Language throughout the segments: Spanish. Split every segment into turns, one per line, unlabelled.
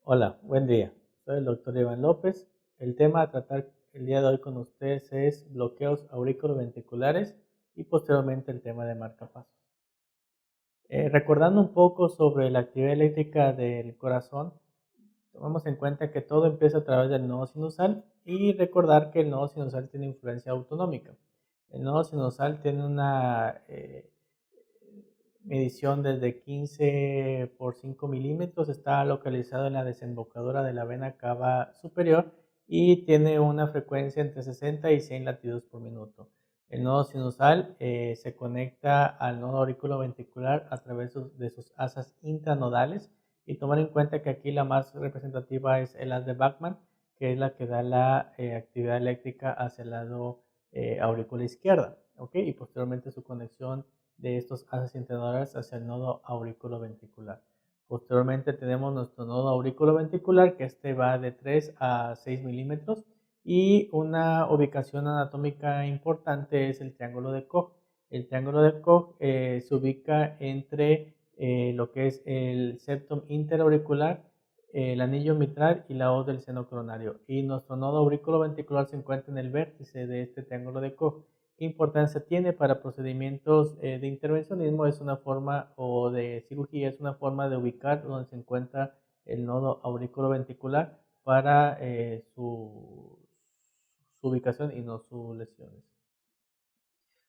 Hola, buen día. Soy el doctor Iván López. El tema a tratar el día de hoy con ustedes es bloqueos auriculoventriculares y posteriormente el tema de marcapasos. Recordando un poco sobre la actividad eléctrica del corazón, tomamos en cuenta que todo empieza a través del nodo sinusal y recordar que el nodo sinusal tiene influencia autonómica. El nodo sinusal tiene una medición desde 15 por 5 milímetros, está localizado en la desembocadura de la vena cava superior y tiene una frecuencia entre 60 y 100 latidos por minuto. El nodo sinusal se conecta al nodo auriculoventricular a través de sus asas intranodales y tomar en cuenta que aquí la más representativa es el haz de Bachmann, que es la que da la actividad eléctrica hacia el lado aurícula izquierda, ¿ok? Y posteriormente su conexión de estos asas internodales hacia el nodo auriculoventricular. Posteriormente tenemos nuestro nodo auriculoventricular, que este va de 3 a 6 milímetros, y una ubicación anatómica importante es el triángulo de Koch. El triángulo de Koch se ubica entre lo que es el septum interauricular, el anillo mitral y la hoz del seno coronario. Y nuestro nodo auriculoventricular se encuentra en el vértice de este triángulo de Koch. ¿Qué importancia tiene para procedimientos de intervencionismo? Es una forma, o de cirugía, es una forma de ubicar donde se encuentra el nodo auriculoventricular para su ubicación y no sus lesiones.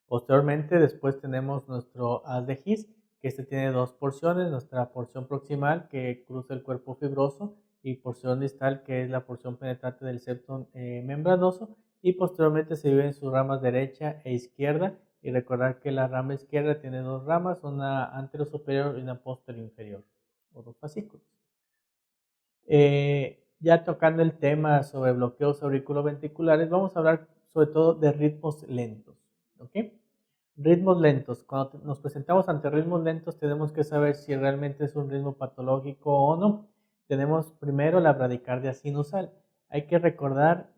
Posteriormente, después tenemos nuestro haz de His, que este tiene dos porciones, nuestra porción proximal que cruza el cuerpo fibroso y porción distal que es la porción penetrante del septum membranoso, y posteriormente se divide en sus ramas derecha e izquierda, y recordar que la rama izquierda tiene dos ramas, una anterior superior y una posterior inferior, o dos fascículos. Ya tocando el tema sobre bloqueos auriculoventriculares, vamos a hablar sobre todo de ritmos lentos, ¿ok? Ritmos lentos. Cuando nos presentamos ante ritmos lentos, tenemos que saber si realmente es un ritmo patológico o no. Tenemos primero la bradicardia sinusal. Hay que recordar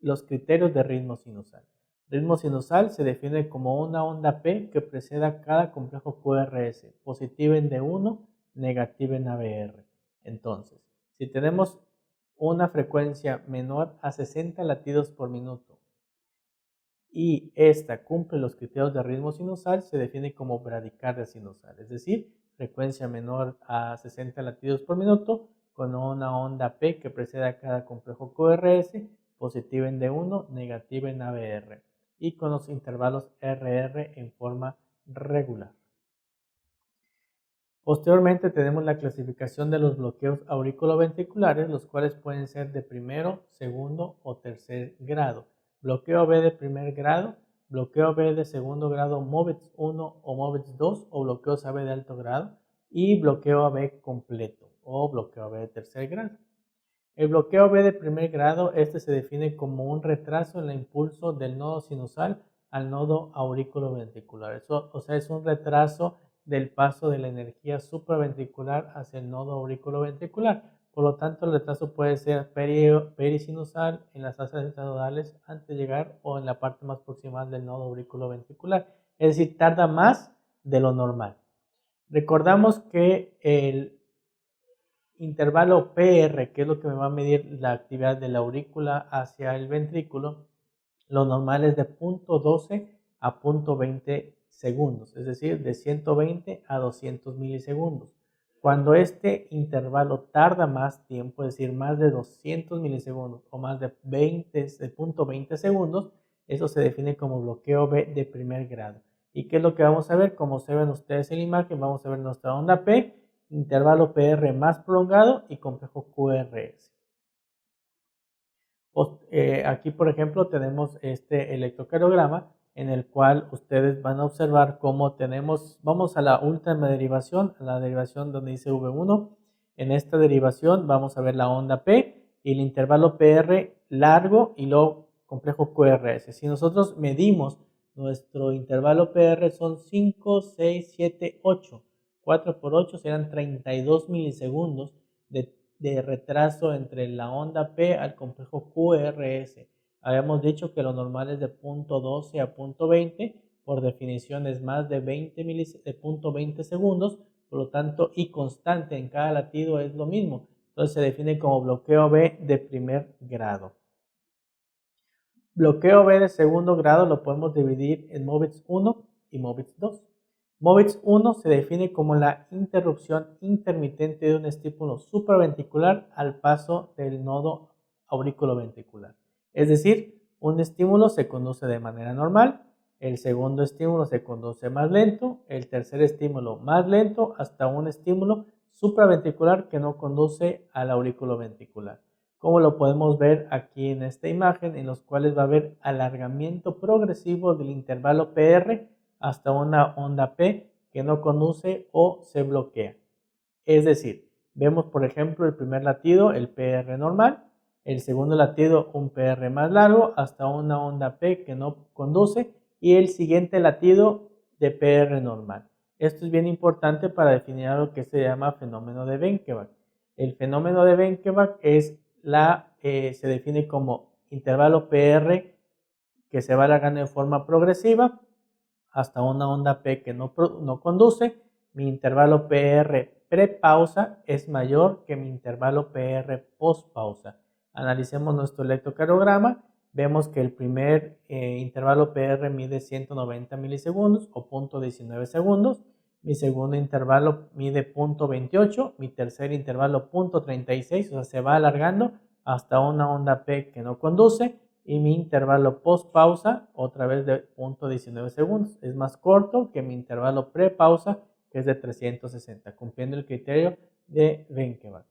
los criterios de ritmo sinusal. Ritmo sinusal se define como una onda P que preceda cada complejo QRS, positiva en D1, negativa en ABR. Entonces, si tenemos una frecuencia menor a 60 latidos por minuto y esta cumple los criterios de ritmo sinusal, se define como bradicardia sinusal, es decir, frecuencia menor a 60 latidos por minuto con una onda P que precede a cada complejo QRS, positiva en D1, negativa en ABR, y con los intervalos RR en forma regular. Posteriormente tenemos la clasificación de los bloqueos auriculoventriculares, los cuales pueden ser de primero, segundo o tercer grado. Bloqueo B de primer grado, bloqueo B de segundo grado MOVETS 1 o MOVETS 2 o bloqueo AB de alto grado, y bloqueo AB completo o bloqueo AB de tercer grado. El bloqueo B de primer grado, este se define como un retraso en el impulso del nodo sinusal al nodo auriculoventricular. Eso, o sea, es un retraso del paso de la energía supraventricular hacia el nodo auriculoventricular. Por lo tanto, el retraso puede ser perisinusal en las asas intranodales antes de llegar o en la parte más proximal del nodo auriculoventricular. Es decir, tarda más de lo normal. Recordamos que el intervalo PR, que es lo que me va a medir la actividad de la aurícula hacia el ventrículo, lo normal es de 0.12 a 0.20 segundos, es decir, de 120 a 200 milisegundos. Cuando este intervalo tarda más tiempo, es decir, más de 200 milisegundos o más de 0.20 segundos, eso se define como bloqueo B de primer grado. ¿Y qué es lo que vamos a ver? Como se ven ustedes en la imagen, vamos a ver nuestra onda P, intervalo PR más prolongado y complejo QRS. Aquí, por ejemplo, tenemos este electrocardiograma en el cual ustedes van a observar cómo tenemos, vamos a la última derivación, a la derivación donde dice V1. En esta derivación vamos a ver la onda P y el intervalo PR largo y luego complejo QRS. Si nosotros medimos nuestro intervalo PR son 5, 6, 7, 8. 4 por 8 serán 32 milisegundos de retraso entre la onda P al complejo QRS. Habíamos dicho que lo normal es de 0.12 a 0.20, por definición es más de 0.20 segundos, por lo tanto, y constante en cada latido es lo mismo. Entonces se define como bloqueo B de primer grado. Bloqueo B de segundo grado lo podemos dividir en MOVITS 1 y MOVITS 2. MOVITS 1 se define como la interrupción intermitente de un estímulo supraventricular al paso del nodo auriculoventricular. Es decir, un estímulo se conduce de manera normal, el segundo estímulo se conduce más lento, el tercer estímulo más lento, hasta un estímulo supraventricular que no conduce al auriculoventricular. Como lo podemos ver aquí en esta imagen, en los cuales va a haber alargamiento progresivo del intervalo PR hasta una onda P que no conduce o se bloquea. Es decir, vemos por ejemplo el primer latido, el PR normal, el segundo latido un PR más largo hasta una onda P que no conduce y el siguiente latido de PR normal. Esto es bien importante para definir algo que se llama fenómeno de Benkeback. El fenómeno de Benkeback se define como intervalo PR que se va alargando de forma progresiva hasta una onda P que no conduce. Mi intervalo PR prepausa es mayor que mi intervalo PR postpausa. Analicemos nuestro electrocardiograma. Vemos que el primer intervalo PR mide 190 milisegundos o 0.19 segundos. Mi segundo intervalo mide 0.28. Mi tercer intervalo 0.36, o sea, se va alargando hasta una onda P que no conduce. Y mi intervalo post pausa, otra vez de 0.19 segundos. Es más corto que mi intervalo pre-pausa, que es de 360, cumpliendo el criterio de Benkeback.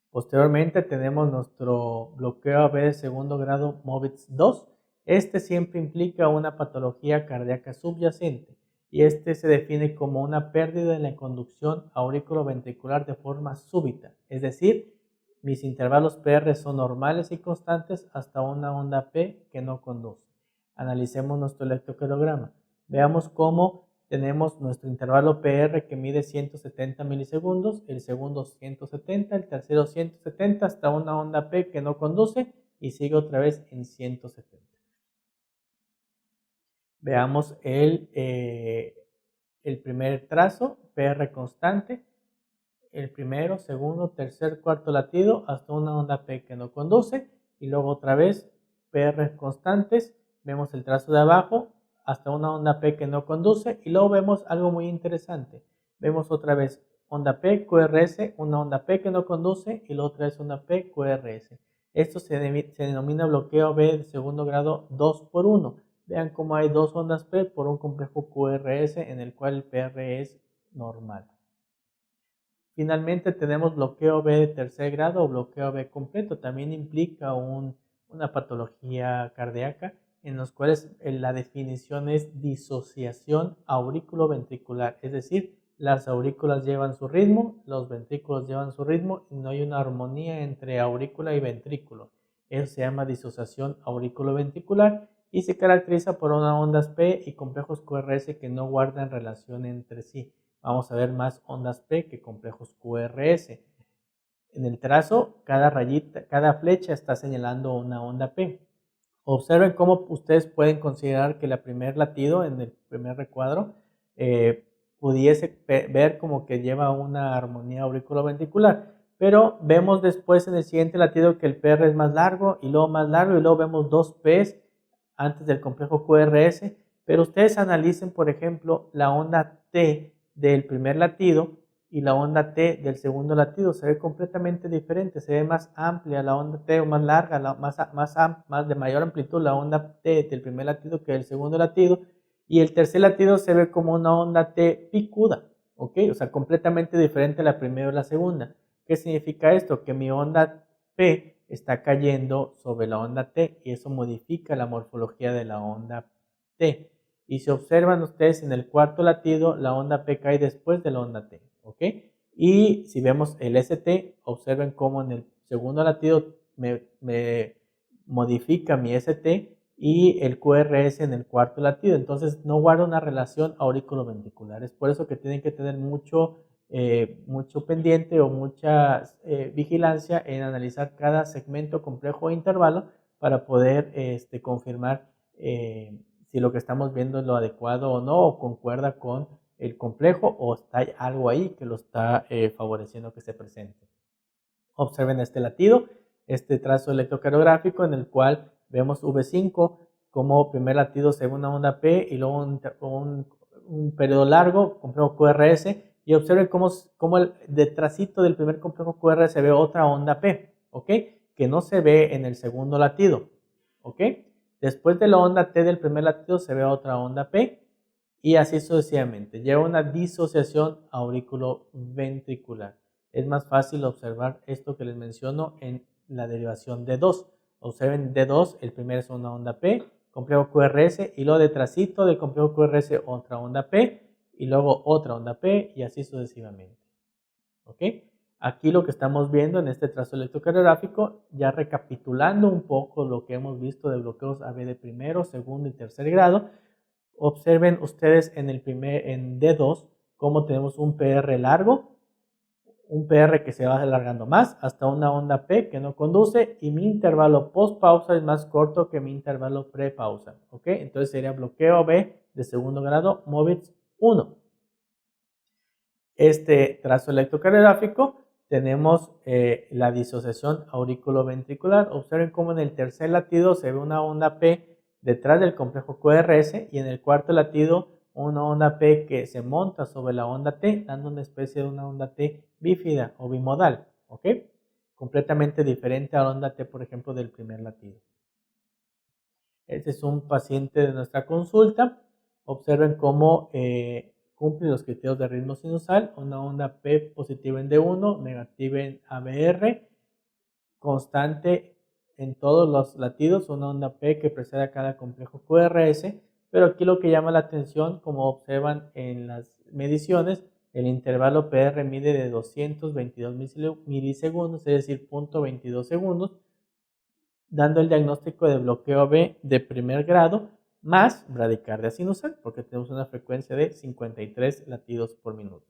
Posteriormente tenemos nuestro bloqueo AB de segundo grado MOVITS 2. Este siempre implica una patología cardíaca subyacente y este se define como una pérdida en la conducción auriculoventricular de forma súbita, es decir, mis intervalos PR son normales y constantes hasta una onda P que no conduce. Analicemos nuestro electrocardiograma. Veamos cómo tenemos nuestro intervalo PR que mide 170 milisegundos, el segundo 170, el tercero 170 hasta una onda P que no conduce y sigue otra vez en 170. Veamos el primer trazo, PR constante, el primero, segundo, tercer, cuarto latido hasta una onda P que no conduce y luego otra vez PR constantes, vemos el trazo de abajo hasta una onda P que no conduce y luego vemos algo muy interesante, vemos otra vez onda P, QRS, una onda P que no conduce y la otra es una P, QRS. Esto se denomina bloqueo B de segundo grado 2x1. Vean cómo hay dos ondas P por un complejo QRS en el cual el PR es normal. Finalmente tenemos bloqueo B de tercer grado o bloqueo B completo. También implica una patología cardíaca en los cuales la definición es disociación auriculoventricular. Es decir, las aurículas llevan su ritmo, los ventrículos llevan su ritmo y no hay una armonía entre aurícula y ventrículo. Eso se llama disociación auriculoventricular y se caracteriza por unas ondas P y complejos QRS que no guardan relación entre sí. Vamos a ver más ondas P que complejos QRS. En el trazo, cada rayita, cada flecha está señalando una onda P. Observen cómo ustedes pueden considerar que el primer latido en el primer recuadro pudiese ver como que lleva una armonía auriculoventricular. Pero vemos después en el siguiente latido que el PR es más largo y luego más largo y luego vemos dos P's antes del complejo QRS. Pero ustedes analicen, por ejemplo, la onda T del primer latido y la onda T del segundo latido se ve completamente diferente, se ve más amplia la onda T o más larga, más de mayor amplitud la onda T del primer latido que del segundo latido y el tercer latido se ve como una onda T picuda, ¿ok? O sea, completamente diferente a la primera o la segunda. ¿Qué significa esto? Que mi onda P está cayendo sobre la onda T y eso modifica la morfología de la onda T. Y si observan ustedes en el cuarto latido, la onda P cae después de la onda T, ¿ok? Y si vemos el ST, observen cómo en el segundo latido me modifica mi ST y el QRS en el cuarto latido. Entonces no guarda una relación auriculoventricular. Es por eso que tienen que tener mucho pendiente o mucha vigilancia en analizar cada segmento complejo o intervalo para poder confirmar si lo que estamos viendo es lo adecuado o no, o concuerda con el complejo, o está algo ahí que lo está favoreciendo que se presente. Observen este latido, este trazo electrocardiográfico en el cual vemos V5 como primer latido se ve una onda P y luego un periodo largo, complejo QRS, y observen cómo el detrásito del primer complejo QRS se ve otra onda P, ¿ok? Que no se ve en el segundo latido, ¿ok? Después de la onda T del primer latido se ve otra onda P y así sucesivamente. Lleva una disociación auriculoventricular. Es más fácil observar esto que les menciono en la derivación D2. Observen D2, el primero es una onda P, complejo QRS, y luego detrásito del complejo QRS otra onda P, y luego otra onda P, y así sucesivamente. ¿Ok? Aquí lo que estamos viendo en este trazo electrocardiográfico, ya recapitulando un poco lo que hemos visto de bloqueos AB de primero, segundo y tercer grado, observen ustedes en D2 cómo tenemos un PR largo, un PR que se va alargando más hasta una onda P que no conduce, y mi intervalo post pausa es más corto que mi intervalo pre pausa, ¿ok? Entonces sería bloqueo B de segundo grado, MOVITS 1. Este trazo electrocardiográfico tenemos la disociación auriculoventricular. Observen cómo en el tercer latido se ve una onda P detrás del complejo QRS y en el cuarto latido una onda P que se monta sobre la onda T, dando una especie de una onda T bífida o bimodal, ¿ok? Completamente diferente a la onda T, por ejemplo, del primer latido. Este es un paciente de nuestra consulta. Observen cómo cumple los criterios de ritmo sinusal, una onda P positiva en D1, negativa en ABR, constante en todos los latidos, una onda P que precede a cada complejo QRS, pero aquí lo que llama la atención, como observan en las mediciones, el intervalo PR mide de 222 milisegundos, es decir, 0.22 segundos, dando el diagnóstico de bloqueo B de primer grado, más bradicardia sinusal, porque tenemos una frecuencia de 53 latidos por minuto.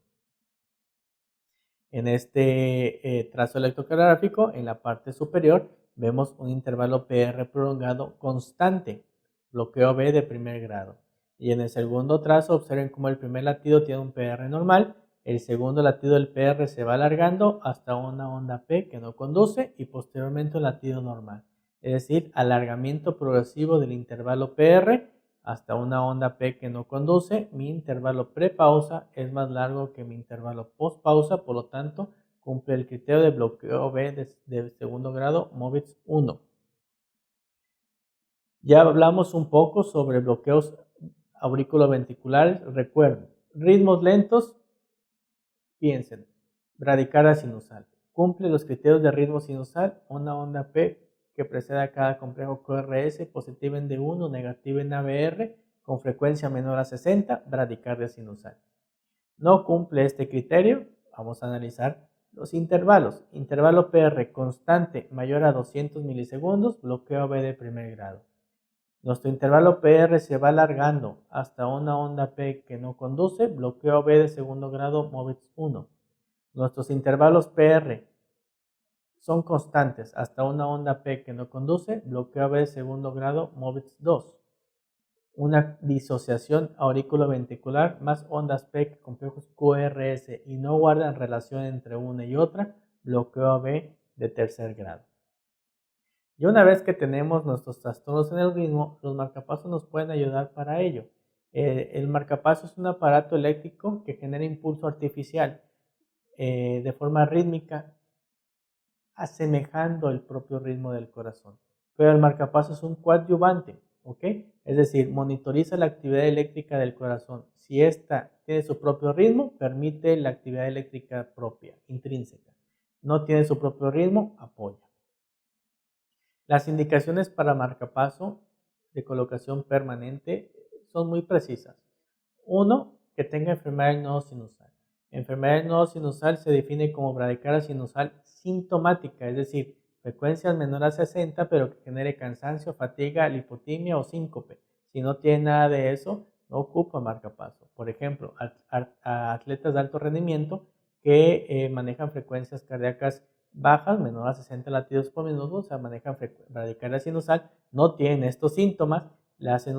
En este trazo electrocardiográfico, en la parte superior, vemos un intervalo PR prolongado constante, bloqueo B de primer grado. Y en el segundo trazo, observen cómo el primer latido tiene un PR normal, el segundo latido del PR se va alargando hasta una onda P que no conduce y posteriormente un latido normal. Es decir, alargamiento progresivo del intervalo PR hasta una onda P que no conduce. Mi intervalo prepausa es más largo que mi intervalo postpausa, por lo tanto, cumple el criterio de bloqueo B de segundo grado, MOVITS 1. Ya hablamos un poco sobre bloqueos auriculoventriculares. Recuerden, ritmos lentos, piensen, bradicardia sinusal. Cumple los criterios de ritmo sinusal, una onda P que precede a cada complejo QRS, positiva en D1, negativa en ABR, con frecuencia menor a 60, bradicardia sinusal. No cumple este criterio, vamos a analizar los intervalos. Intervalo PR constante mayor a 200 milisegundos, bloqueo B de primer grado. Nuestro intervalo PR se va alargando hasta una onda P que no conduce, bloqueo B de segundo grado, MOVITS 1. Nuestros intervalos PR son constantes hasta una onda P que no conduce, bloqueo B de segundo grado, MOVITS 2. Una disociación auriculoventricular más ondas P que complejos QRS y no guardan relación entre una y otra, bloqueo B de tercer grado. Y una vez que tenemos nuestros trastornos en el ritmo, los marcapasos nos pueden ayudar para ello. El marcapaso es un aparato eléctrico que genera impulso artificial de forma rítmica, asemejando el propio ritmo del corazón. Pero el marcapaso es un coadyuvante, ¿ok? Es decir, monitoriza la actividad eléctrica del corazón. Si ésta tiene su propio ritmo, permite la actividad eléctrica propia, intrínseca. No tiene su propio ritmo, apoya. Las indicaciones para marcapaso de colocación permanente son muy precisas. 1. Que tenga enfermedad del nodo sinusal. Enfermedad del nodo sinusal se define como bradicardia sinusal sintomática, es decir, frecuencias menores a 60, pero que genere cansancio, fatiga, lipotimia o síncope. Si no tiene nada de eso, no ocupa marcapaso. Por ejemplo, a atletas de alto rendimiento que manejan frecuencias cardíacas bajas, menor a 60 latidos por minuto, o sea, manejan bradicardia sinusal, no tienen estos síntomas, le hacen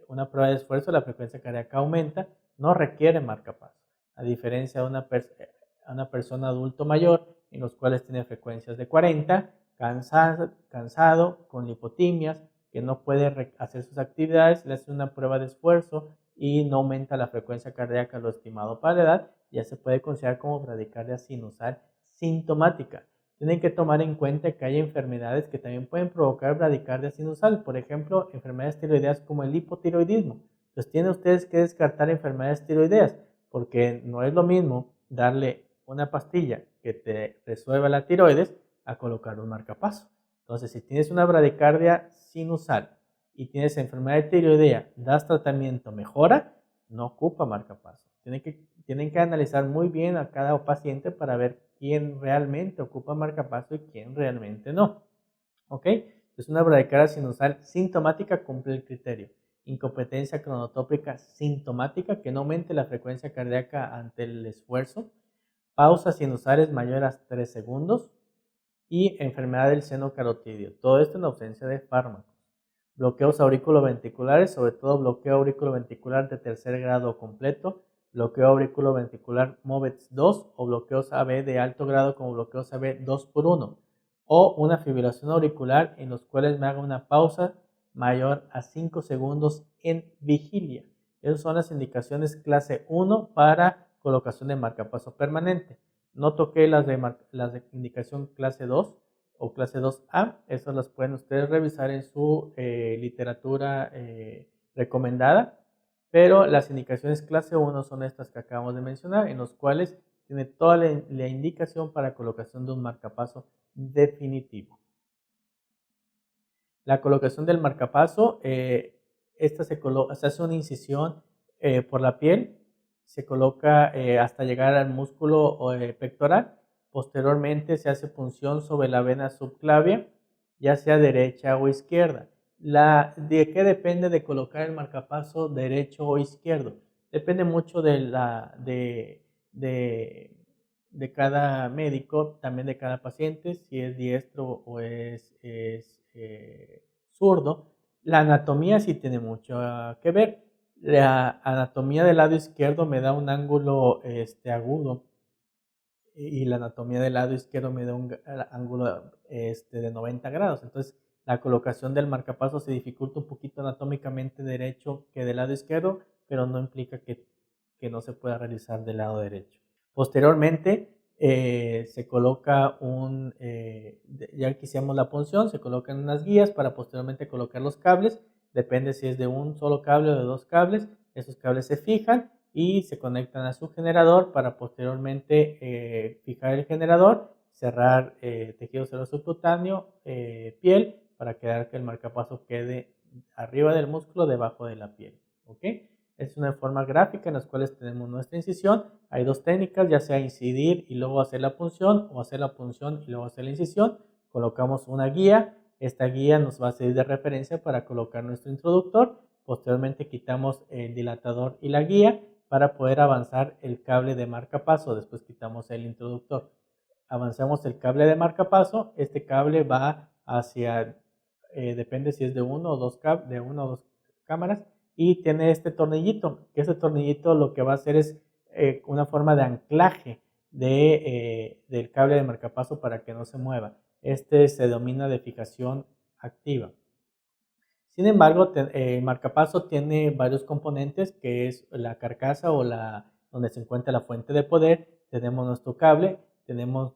una prueba de esfuerzo, la frecuencia cardíaca aumenta, no requiere marcapaso. A diferencia de una persona adulto mayor en los cuales tiene frecuencias de 40, cansado, con lipotimias, que no puede hacer sus actividades, le hace una prueba de esfuerzo y no aumenta la frecuencia cardíaca lo estimado para la edad, ya se puede considerar como bradicardia sinusal sintomática. Tienen que tomar en cuenta que hay enfermedades que también pueden provocar bradicardia sinusal, por ejemplo, enfermedades tiroideas como el hipotiroidismo. Entonces tienen ustedes que descartar enfermedades tiroideas, porque no es lo mismo darle una pastilla que te resuelva la tiroides a colocar un marcapaso. Entonces, si tienes una bradicardia sinusal y tienes enfermedad tiroidea, das tratamiento, mejora, no ocupa marcapaso. Tienen que analizar muy bien a cada paciente para ver quién realmente ocupa marcapaso y quién realmente no. ¿Ok? Es una bradicardia sinusal sintomática, cumple el criterio. Incompetencia cronotópica sintomática, que no aumente la frecuencia cardíaca ante el esfuerzo. Pausas sinusales mayores a 3 segundos. Y enfermedad del seno carotídeo. Todo esto en ausencia de fármacos. Bloqueos auriculoventriculares, sobre todo bloqueo auriculoventricular de tercer grado completo, bloqueo auriculoventricular MOVETS 2 o bloqueos AB de alto grado como bloqueos AB 2x1 o una fibrilación auricular en los cuales me haga una pausa mayor a 5 segundos en vigilia. Esas son las indicaciones clase 1 para colocación de marcapaso permanente. No toqué las de indicación clase 2 o clase 2A. Esas las pueden ustedes revisar en su literatura recomendada. Pero las indicaciones clase 1 son estas que acabamos de mencionar, en los cuales tiene toda la indicación para colocación de un marcapaso definitivo. La colocación del marcapaso, esta se hace una incisión por la piel, se coloca hasta llegar al músculo pectoral. Posteriormente se hace punción sobre la vena subclavia, ya sea derecha o izquierda. ¿De qué depende de colocar el marcapaso derecho o izquierdo? Depende mucho de cada médico, también de cada paciente, si es diestro o es zurdo. La anatomía sí tiene mucho que ver. La anatomía del lado izquierdo me da un ángulo agudo y la anatomía del lado izquierdo me da un ángulo de 90 grados. Entonces, la colocación del marcapaso se dificulta un poquito anatómicamente derecho que del lado izquierdo, pero no implica que no se pueda realizar del lado derecho. Posteriormente, se coloca ya que hicimos la punción, se colocan unas guías para posteriormente colocar los cables. Depende si es de un solo cable o de dos cables. Esos cables se fijan y se conectan a su generador para posteriormente fijar el generador, cerrar tejido seroso subcutáneo, piel, para que el marcapaso quede arriba del músculo, debajo de la piel. ¿Ok? Es una forma gráfica en las cuales tenemos nuestra incisión. Hay dos técnicas, ya sea incidir y luego hacer la punción o hacer la punción y luego hacer la incisión. Colocamos una guía. Esta guía nos va a servir de referencia para colocar nuestro introductor. Posteriormente quitamos el dilatador y la guía para poder avanzar el cable de marcapaso. Después quitamos el introductor. Avanzamos el cable de marcapaso. Este cable va hacia, depende si es de una o dos cámaras, y tiene este tornillito, que este tornillito lo que va a hacer es una forma de anclaje del cable de marcapaso para que no se mueva. Este se denomina de fijación activa. Sin embargo, el marcapaso tiene varios componentes, que es la carcasa o donde se encuentra la fuente de poder. Tenemos nuestro cable, tenemos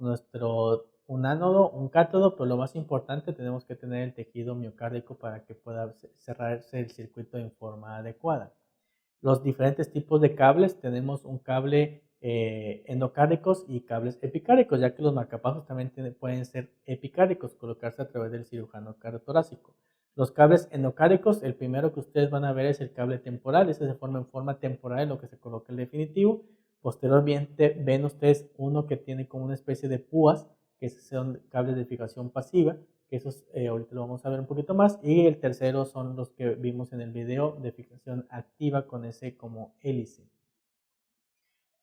un ánodo, un cátodo, pero lo más importante, tenemos que tener el tejido miocárdico para que pueda cerrarse el circuito en forma adecuada. Los diferentes tipos de cables, tenemos un cable endocárdicos y cables epicárdicos, ya que los marcapasos también pueden ser epicárdicos, colocarse a través del cirujano cardiotorácico. Los cables endocárdicos, el primero que ustedes van a ver es el cable temporal, este se forma en forma temporal en lo que se coloca el definitivo. Posteriormente ven ustedes uno que tiene como una especie de púas, que son cables de fijación pasiva, que esos ahorita lo vamos a ver un poquito más, y el tercero son los que vimos en el video de fijación activa con ese como hélice.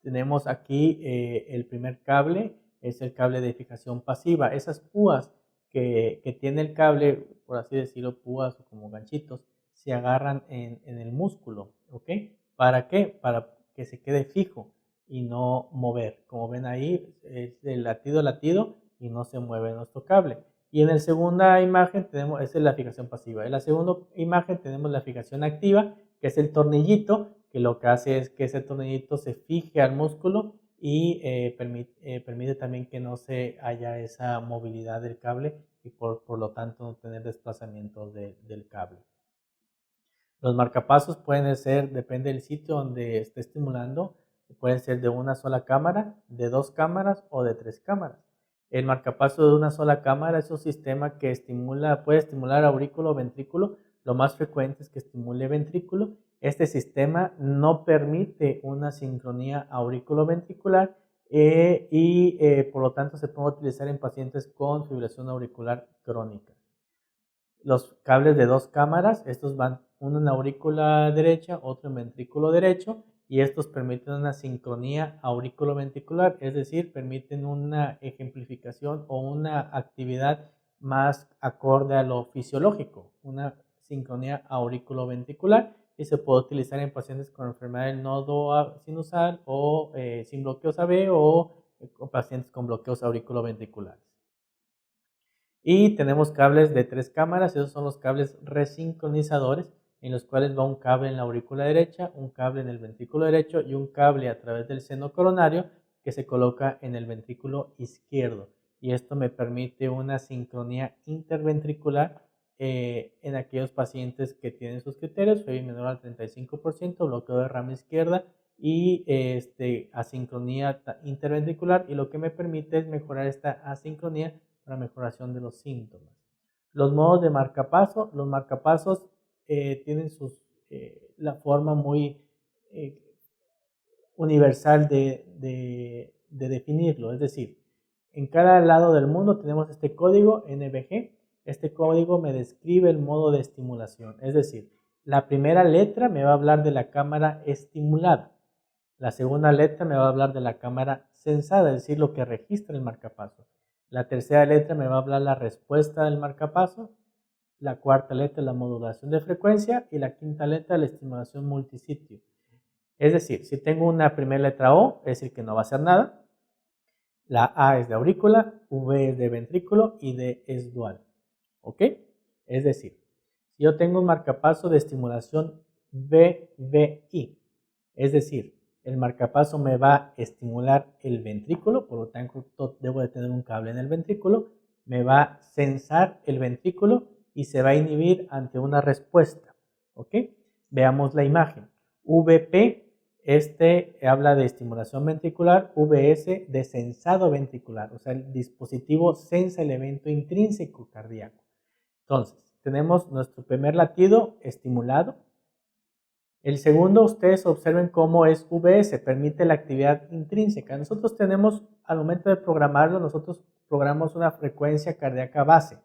Tenemos aquí el primer cable, es el cable de fijación pasiva. Esas púas que tiene el cable, por así decirlo, púas o como ganchitos, se agarran en el músculo, ¿ok? ¿Para qué? Para que se quede fijo y no mover. Como ven ahí, es de latido a latido y no se mueve nuestro cable. Y en la segunda imagen tenemos, esa es la fijación pasiva. En la segunda imagen tenemos la fijación activa, que es el tornillito, que lo que hace es que ese tornillito se fije al músculo y permite también que no se haya esa movilidad del cable y por lo tanto no tener desplazamiento del cable. Los marcapasos pueden ser, depende del sitio donde esté estimulando, pueden ser de una sola cámara, de 2 cámaras o de 3 cámaras. El marcapaso de una sola cámara es un sistema que puede estimular aurículo o ventrículo. Lo más frecuente es que estimule ventrículo. Este sistema no permite una sincronía aurículo-ventricular y por lo tanto se puede utilizar en pacientes con fibrilación auricular crónica. Los cables de 2 cámaras, estos van uno en aurícula derecha, otro en ventrículo derecho, y estos permiten una sincronía aurículo-ventricular, es decir, permiten una ejemplificación o una actividad más acorde a lo fisiológico, una sincronía aurículo-ventricular, y se puede utilizar en pacientes con enfermedad del nodo sinusal o sin bloqueos AB o pacientes con bloqueos auriculoventriculares. Y tenemos cables de 3 cámaras, esos son los cables resincronizadores, en los cuales va un cable en la aurícula derecha, un cable en el ventrículo derecho y un cable a través del seno coronario que se coloca en el ventrículo izquierdo. Y esto me permite una sincronía interventricular en aquellos pacientes que tienen sus criterios, FEBI menor al 35%, bloqueo de rama izquierda y asincronía interventricular, y lo que me permite es mejorar esta asincronía para mejoración de los síntomas. Los modos de marcapaso, los marcapasos tienen la forma muy universal de definirlo, es decir, en cada lado del mundo tenemos este código NBG. Este código me describe el modo de estimulación, es decir, la primera letra me va a hablar de la cámara estimulada, la segunda letra me va a hablar de la cámara sensada, es decir, lo que registra el marcapaso. La tercera letra me va a hablar la respuesta del marcapaso, la cuarta letra la modulación de frecuencia y la quinta letra la estimulación multisitio. Es decir, si tengo una primera letra O, es decir que no va a hacer nada. La A es de aurícula, V es de ventrículo y D es dual. ¿Ok? Es decir, si yo tengo un marcapaso de estimulación VVI, es decir, el marcapaso me va a estimular el ventrículo, por lo tanto debo de tener un cable en el ventrículo, me va a sensar el ventrículo y se va a inhibir ante una respuesta. ¿Ok? Veamos la imagen. VP, habla de estimulación ventricular, VS de sensado ventricular, o sea, el dispositivo sensa el evento intrínseco cardíaco. Entonces, tenemos nuestro primer latido estimulado. El segundo, ustedes observen cómo es VS, permite la actividad intrínseca. Nosotros tenemos, al momento de programarlo, nosotros programamos una frecuencia cardíaca base,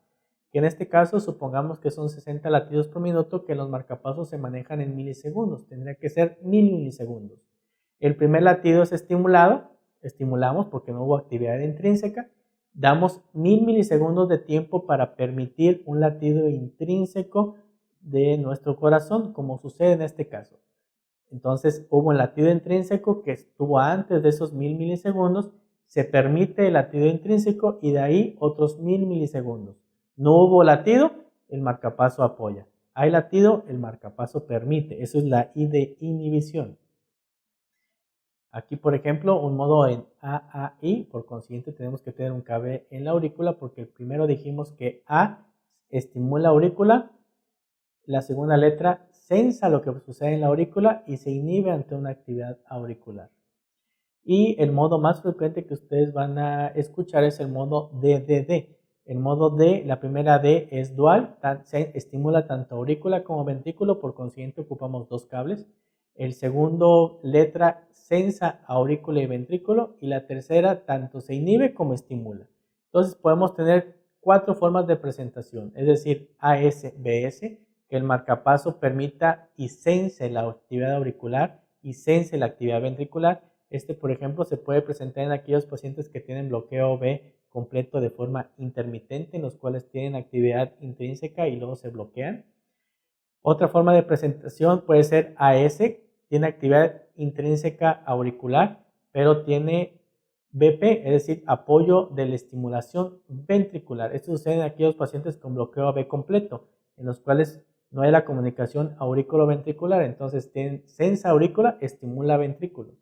que en este caso supongamos que son 60 latidos por minuto, que los marcapasos se manejan en milisegundos, tendría que ser 1000 milisegundos. El primer latido es estimulamos porque no hubo actividad intrínseca, damos 1000 milisegundos de tiempo para permitir un latido intrínseco de nuestro corazón, como sucede en este caso. Entonces hubo un latido intrínseco que estuvo antes de esos 1000 milisegundos, se permite el latido intrínseco y de ahí otros 1000 milisegundos. No hubo latido, el marcapaso apoya. Hay latido, el marcapaso permite. Eso es la I de inhibición. Aquí, por ejemplo, un modo en AAI, por consiguiente tenemos que tener un cable en la aurícula porque el primero dijimos que A estimula aurícula, la segunda letra sensa lo que sucede en la aurícula y se inhibe ante una actividad auricular. Y el modo más frecuente que ustedes van a escuchar es el modo DDD. El modo D, la primera D es dual, se estimula tanto aurícula como ventrículo, por consiguiente ocupamos 2 cables. El segundo letra sensa aurícula y ventrículo y la tercera tanto se inhibe como estimula. Entonces podemos tener 4 formas de presentación, es decir, AS-BS, que el marcapaso permita y sense la actividad auricular y sense la actividad ventricular. Por ejemplo, se puede presentar en aquellos pacientes que tienen bloqueo B completo de forma intermitente, en los cuales tienen actividad intrínseca y luego se bloquean. Otra forma de presentación puede ser AS, tiene actividad intrínseca auricular, pero tiene BP, es decir, apoyo de la estimulación ventricular. Esto sucede en aquellos pacientes con bloqueo AB completo, en los cuales no hay la comunicación aurículo-ventricular. Entonces, sensa aurícula, estimula ventrículo.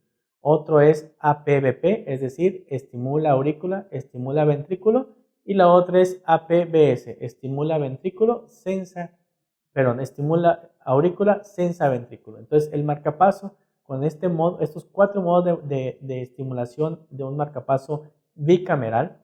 Otro es APBP, es decir, estimula aurícula, estimula ventrículo. Y la otra es APBS, estimula ventrículo, estimula aurícula, sensa ventrículo. Entonces, el marcapaso con estos 4 modos de estimulación de un marcapaso bicameral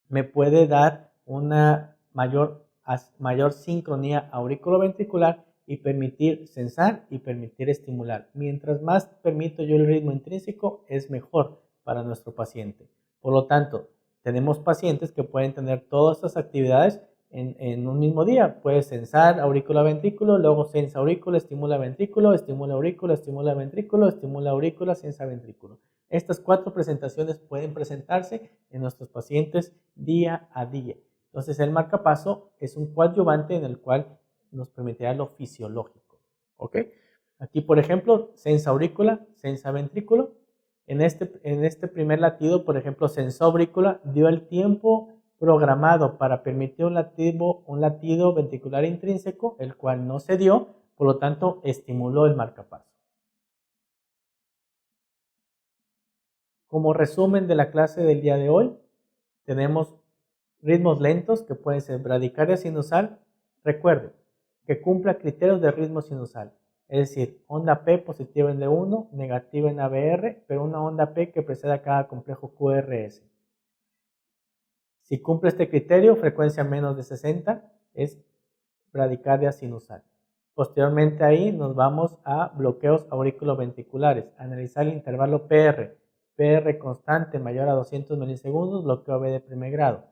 me puede dar una mayor sincronía auriculoventricular y permitir sensar y permitir estimular. Mientras más permito yo el ritmo intrínseco, es mejor para nuestro paciente. Por lo tanto, tenemos pacientes que pueden tener todas estas actividades en un mismo día. Puedes sensar aurícula-ventrículo, luego sensa aurícula, estimula ventrículo, estimula aurícula, estimula ventrículo, estimula aurícula, sensa ventrículo. Estas 4 presentaciones pueden presentarse en nuestros pacientes día a día. Entonces, el marcapaso es un coadyuvante en el cual nos permitirá lo fisiológico. ¿Ok? Aquí, por ejemplo, sensa aurícula, sensa ventrículo. En este primer latido, por ejemplo, sensa aurícula dio el tiempo programado para permitir un latido ventricular intrínseco, el cual no se dio, por lo tanto, estimuló el marcapaso. Como resumen de la clase del día de hoy, tenemos ritmos lentos que pueden ser bradicardia sinusal. Recuerde que cumpla criterios de ritmo sinusal, es decir, onda P positiva en D1, negativa en ABR, pero una onda P que preceda cada complejo QRS. Si cumple este criterio, frecuencia menos de 60 es bradicardia sinusal. Posteriormente ahí nos vamos a bloqueos auriculoventriculares, analizar el intervalo PR. PR constante mayor a 200 milisegundos, bloqueo AB de primer grado.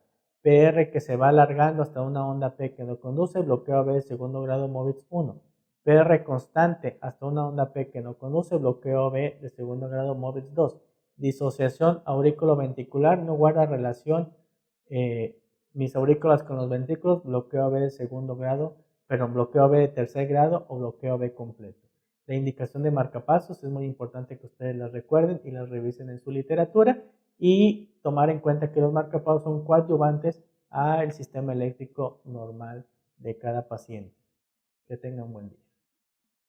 PR que se va alargando hasta una onda P que no conduce, bloqueo AB de segundo grado MOVIX 1. PR constante hasta una onda P que no conduce, bloqueo AB de segundo grado MOVIX 2. Disociación auriculoventricular, no guarda relación mis aurículas con los ventrículos, bloqueo AB de segundo grado, bloqueo AB de tercer grado o bloqueo AB completo. La indicación de marcapasos es muy importante que ustedes las recuerden y las revisen en su literatura y tomar en cuenta que los marcapasos son coadyuvantes al sistema eléctrico normal de cada paciente. Que tengan buen día.